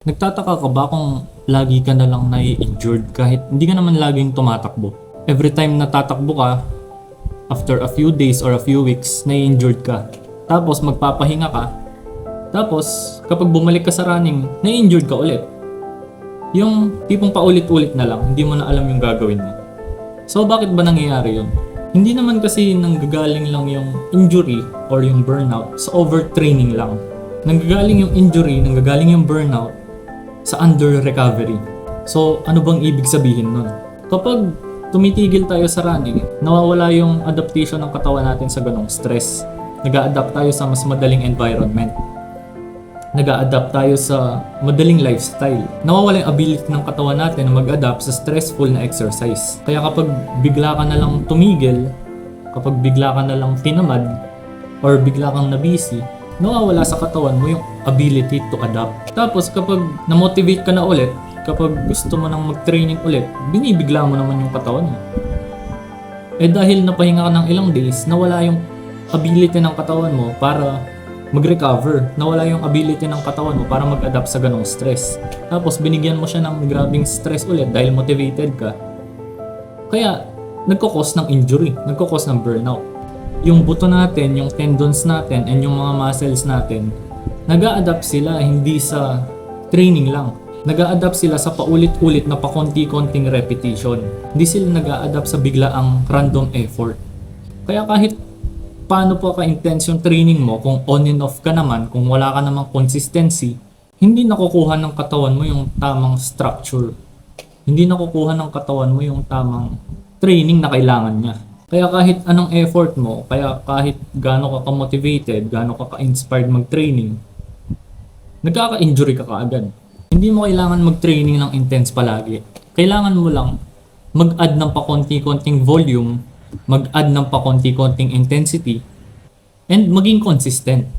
Nagtataka ka ba kung lagi ka na lang nai-injured kahit hindi ka naman laging tumatakbo? Every time na tatakbo ka, after a few days or a few weeks, nai-injured ka. Tapos magpapahinga ka. Tapos kapag bumalik ka sa running, nai-injured ka ulit. Yung tipong paulit-ulit na lang, hindi mo na alam yung gagawin mo. So bakit ba nangyayari yun? Hindi naman kasi nanggagaling lang yung injury or yung burnout sa overtraining lang. Nanggagaling yung injury, nanggagaling yung burnout sa under-recovery. So, ano bang ibig sabihin nun? Kapag tumitigil tayo sa running, nawawala yung adaptation ng katawan natin sa ganong stress. Nag-a-adapt tayo sa mas madaling environment. Nag-a-adapt tayo sa madaling lifestyle. Nawawala yung ability ng katawan natin na mag-adapt sa stressful na exercise. Kaya kapag bigla ka na lang tumigil, kapag bigla ka na lang tinamad, or bigla kang na-busy, nawawala sa katawan mo yung ability to adapt. Tapos kapag na-motivate ka na ulit, kapag gusto mo nang mag-training ulit, binibigla mo naman yung katawan mo. Eh dahil napahinga ka ng ilang days, nawala yung ability ng katawan mo para mag-recover. Nawala yung ability ng katawan mo para mag-adapt sa ganong stress. Tapos binigyan mo siya ng grabing stress ulit dahil motivated ka. Kaya nagkakos ng injury, nagkakos ng burnout. Yung buto natin, yung tendons natin, and yung mga muscles natin, nag-a-adapt sila hindi sa training lang. Nag-a-adapt sila sa paulit-ulit na pakonti-konting repetition. Hindi sila nag-a-adapt sa biglaang random effort. Kaya kahit paano pa ka-intense yung training mo, kung on and off ka naman, kung wala ka namang consistency, hindi nakukuha ng katawan mo yung tamang structure. Hindi nakukuha ng katawan mo yung tamang training na kailangan niya. Kaya kahit anong effort mo, kaya kahit gaano ka ka-motivated, gaano ka ka-inspired mag-training, nagkaka-injury ka kaagad. Hindi mo kailangan mag-training ng intense palagi. Kailangan mo lang mag-add ng pakonti-konting volume, mag-add ng pakonti-konting intensity, and maging consistent.